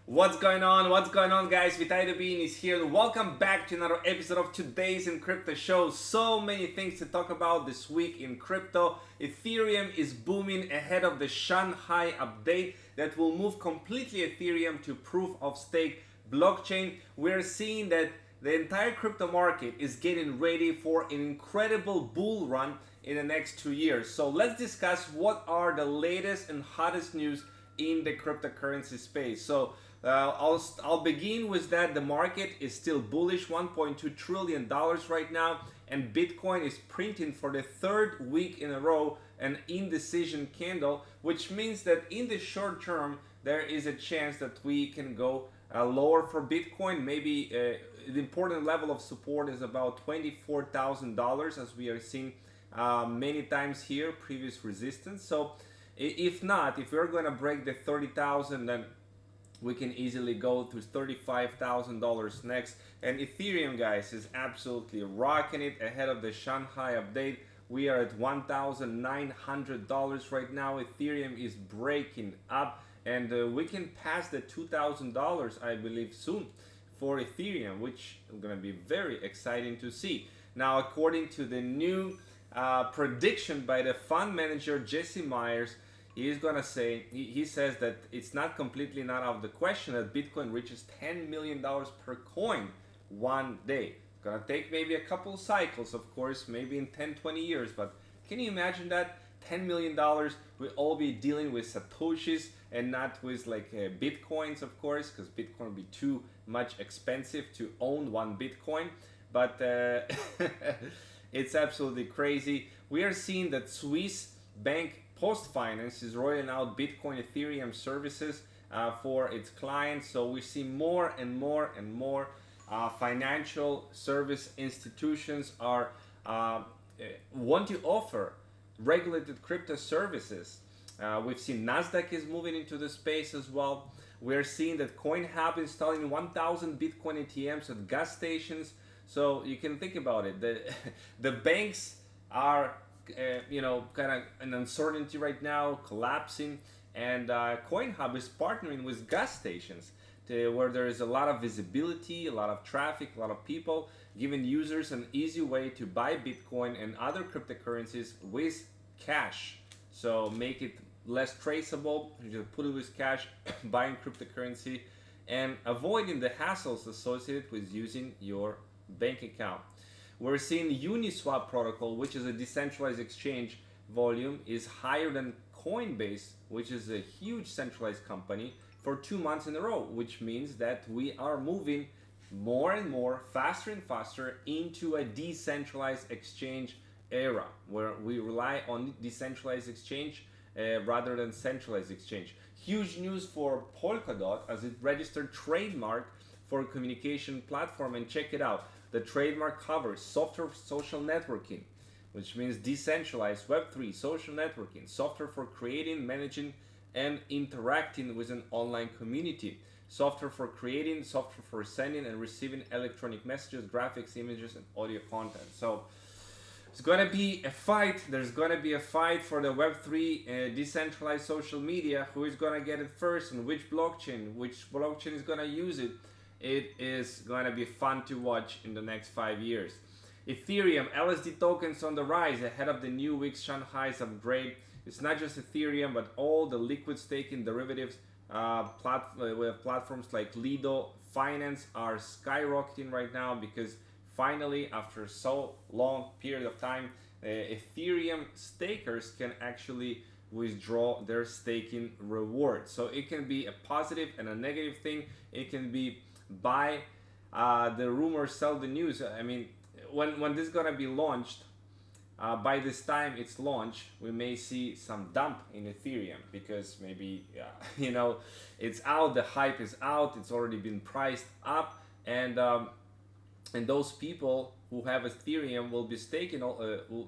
What's going on? What's going on, guys? Vitai the Bean is here. Welcome back to another episode of today's in Crypto Show. So many things to talk about this week in crypto. Ethereum is booming ahead of the Shanghai update that will move completely Ethereum to proof of stake blockchain. We're seeing that the entire crypto market is getting ready for an incredible bull run in the next 2 years. So let's discuss what are the latest and hottest news in the cryptocurrency space. So I'll begin with that. The market is still bullish, $1.2 trillion right now, and Bitcoin is printing for the third week in a row an indecision candle, which means that in the short term there is a chance that we can go lower for Bitcoin. Maybe the important level of support is about $24,000, as we are seeing many times here, previous resistance. So if not, if we're going to break the 30,000, then we can easily go to $35,000 next. And Ethereum, guys, is absolutely rocking it ahead of the Shanghai update. We are at $1,900 right now. Ethereum is breaking up, and we can pass the $2,000, I believe, soon for Ethereum, which is going to be very exciting to see. Now, according to the new prediction by the fund manager Jesse Myers, he says that it's not completely not out of the question that Bitcoin reaches $10 million per coin one day. It's gonna take maybe a couple cycles, of course, maybe in 10, 20 years, but can you imagine that? $10 million, we'll all be dealing with Satoshis and not with like Bitcoins, of course, because Bitcoin would be too much expensive to own one Bitcoin. But it's absolutely crazy. We are seeing that Swiss bank Post Finance is rolling out Bitcoin Ethereum services for its clients. So we see more and more and more financial service institutions are want to offer regulated crypto services. We've seen Nasdaq is moving into the space as well. We're seeing that Coinhub installing 1,000 Bitcoin ATMs at gas stations. So you can think about it. The banks are kind of an uncertainty right now, collapsing, and Coinhub is partnering with gas stations where there is a lot of visibility, a lot of traffic, a lot of people, giving users an easy way to buy Bitcoin and other cryptocurrencies with cash. So make it less traceable. You just put it with cash, buying cryptocurrency, and avoiding the hassles associated with using your bank account. We're seeing Uniswap protocol, which is a decentralized exchange, volume is higher than Coinbase, which is a huge centralized company, for 2 months in a row, which means that we are moving more and more, faster and faster, into a decentralized exchange era, where we rely on decentralized exchange rather than centralized exchange. Huge news for Polkadot as it registered trademark for a communication platform, and check it out. The trademark covers software for social networking, which means decentralized Web3 social networking, software for creating, managing, and interacting with an online community, software for creating, software for sending and receiving electronic messages, graphics, images, and audio content. So it's going to be a fight. There's going to be a fight for the Web3 decentralized social media. Who is going to get it first and which blockchain is going to use it? It is going to be fun to watch in the next 5 years. Ethereum, LSD tokens on the rise ahead of the new week's Shanghai's upgrade. It's not just Ethereum, but all the liquid staking derivatives platforms like Lido Finance are skyrocketing right now because finally, after so long period of time, Ethereum stakers can actually withdraw their staking reward. So it can be a positive and a negative thing. It can be buy the rumor, sell the news. I mean, when this is gonna be launched, by this time it's launched, we may see some dump in Ethereum because maybe it's out, the hype is out, it's already been priced up, and those people who have Ethereum will be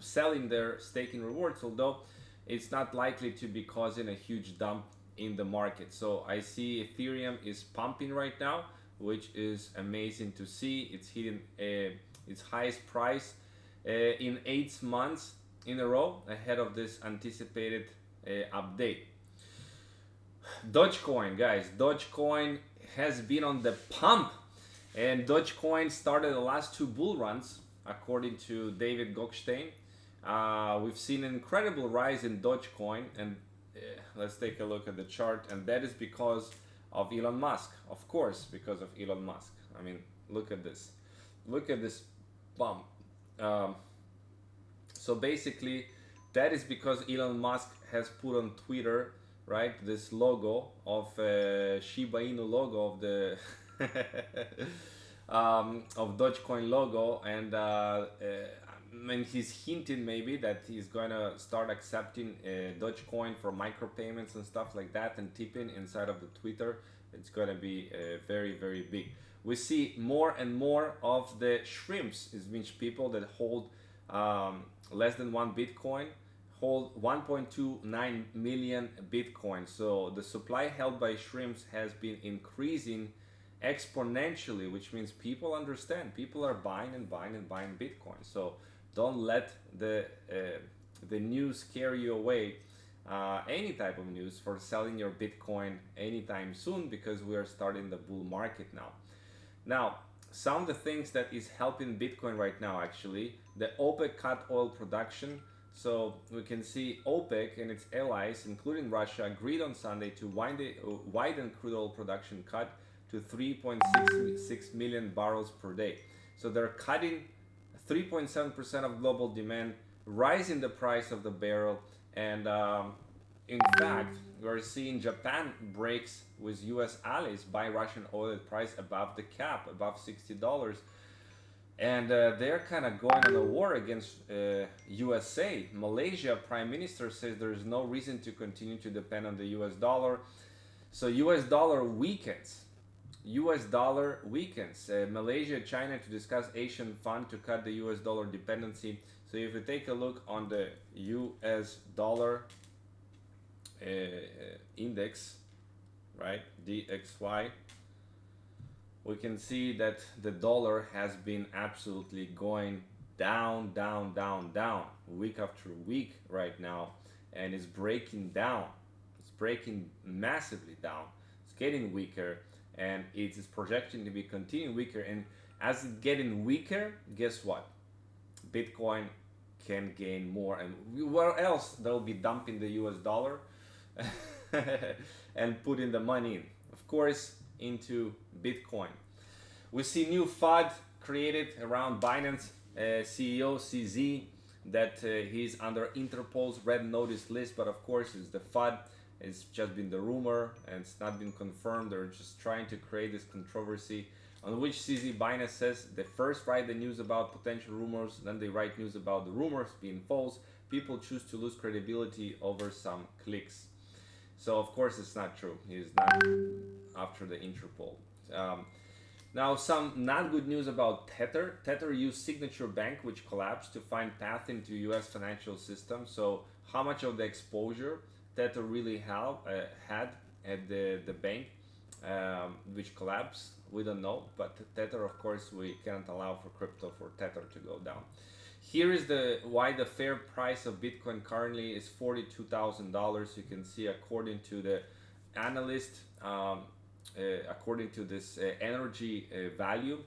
selling their staking rewards, although it's not likely to be causing a huge dump in the market. So I see Ethereum is pumping right now, which is amazing to see. It's hitting its highest price in 8 months in a row ahead of this anticipated update. Dogecoin, guys, Dogecoin has been on the pump, and Dogecoin started the last two bull runs, according to David Goldstein. We've seen an incredible rise in Dogecoin, and let's take a look at the chart, and that is because of Elon Musk. Of course, because of Elon Musk. I mean, look at this. Look at this bump. So basically, that is because Elon Musk has put on Twitter, right, this logo of Shiba Inu logo of the of Dogecoin logo, and I mean, he's hinted maybe that he's gonna start accepting Dogecoin for micropayments and stuff like that, and tipping inside of the Twitter. It's gonna be very, very big. We see more and more of the shrimps, is means people that hold less than one Bitcoin hold 1.29 million Bitcoin. So the supply held by shrimps has been increasing exponentially, which means people understand. People are buying and buying and buying Bitcoin. So don't let the news scare you away. Any type of news for selling your Bitcoin anytime soon, because we are starting the bull market now. Now, some of the things that is helping Bitcoin right now, actually, the OPEC cut oil production. So we can see OPEC and its allies, including Russia, agreed on Sunday to widen crude oil production cut to 3.66 million barrels per day. So they're cutting 3.7% of global demand, rising the price of the barrel, and in fact, we're seeing Japan breaks with U.S. allies buy Russian oil at price above the cap, above $60. And they're kind of going on a war against USA. Malaysia Prime Minister says there's no reason to continue to depend on the US dollar. So US dollar weakens. US dollar weakens. Malaysia, China to discuss Asian fund to cut the US dollar dependency. So if you take a look on the US dollar index, right, DXY, we can see that the dollar has been absolutely going down, down, down, down, week after week right now, and is breaking down. It's breaking massively down. It's getting weaker, and it is projecting to be continuing weaker. And as it's getting weaker, guess what? Bitcoin can gain more, and where else they'll be dumping the US dollar and putting the money in? Of course, into Bitcoin. We see new FUD created around Binance CEO CZ, that he's under Interpol's red notice list, but of course it's the FUD. It's just been the rumor and it's not been confirmed. They're just trying to create this controversy, on which CZ Binance says they first write the news about potential rumors, then they write news about the rumors being false. People choose to lose credibility over some clicks. So of course it's not true. He's not after the Interpol. Now, some not good news about Tether. Tether used Signature Bank, which collapsed, to find path into U.S. financial system. So how much of the exposure Tether really had at the bank, which collapsed, we don't know. But Tether, of course, we cannot allow for crypto for Tether to go down. Here is why the fair price of Bitcoin currently is $42,000. You can see, according to the analyst, according to this energy value,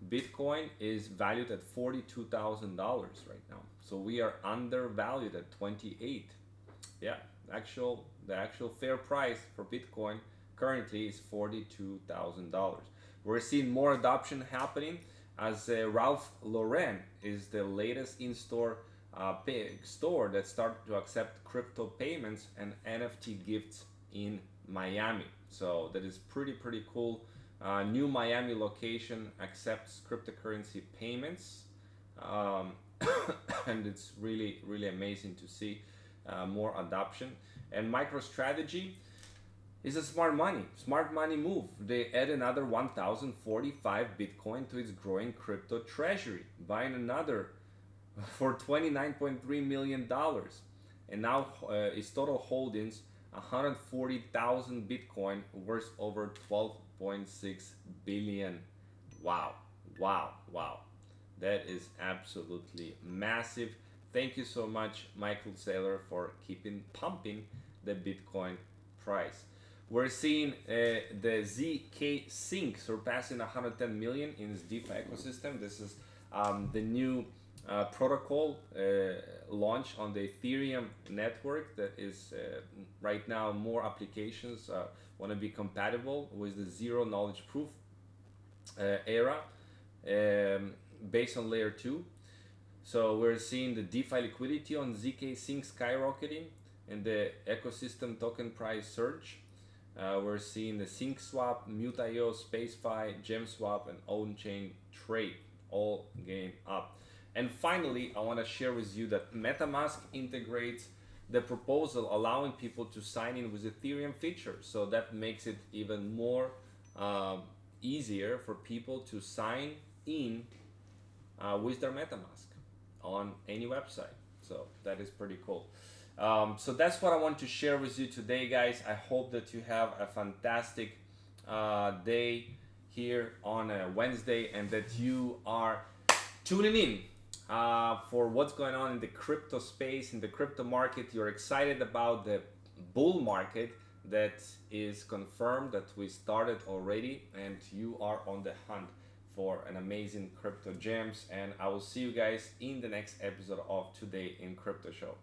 Bitcoin is valued at $42,000 right now. So we are undervalued at 28. Yeah, the actual fair price for Bitcoin currently is $42,000. We're seeing more adoption happening, as Ralph Lauren is the latest in-store store that started to accept crypto payments and NFT gifts in Miami. So that is pretty cool. New Miami location accepts cryptocurrency payments, and it's really amazing to see more adoption. And MicroStrategy is a smart money move. They add another 1,045 Bitcoin to its growing crypto treasury, buying another for $29.3 million, and now its total holdings 140,000 Bitcoin, worth over 12.6 billion. Wow. That is absolutely massive. Thank you so much, Michael Saylor, for keeping pumping the Bitcoin price. We're seeing the ZK Sync surpassing 110 million in its DeFi ecosystem. This is the new protocol launch on the Ethereum network that is right now more applications want to be compatible with the zero knowledge proof era based on layer 2. So we're seeing the DeFi liquidity on ZK Sync skyrocketing and the ecosystem token price surge. We're seeing the Sync Swap, Mute.io, SpaceFi, GemSwap, and on-chain trade all game up. And finally, I want to share with you that MetaMask integrates the proposal allowing people to sign in with Ethereum features. So that makes it even more easier for people to sign in with their MetaMask on any website. So that is pretty cool. So that's what I want to share with you today, guys. I hope that you have a fantastic day here on a Wednesday and that you are tuning in for what's going on in the crypto space, in the crypto market. You're excited about the bull market that is confirmed, that we started already, and you are on the hunt for an amazing crypto gems. And I will see you guys in the next episode of Today in Crypto Show.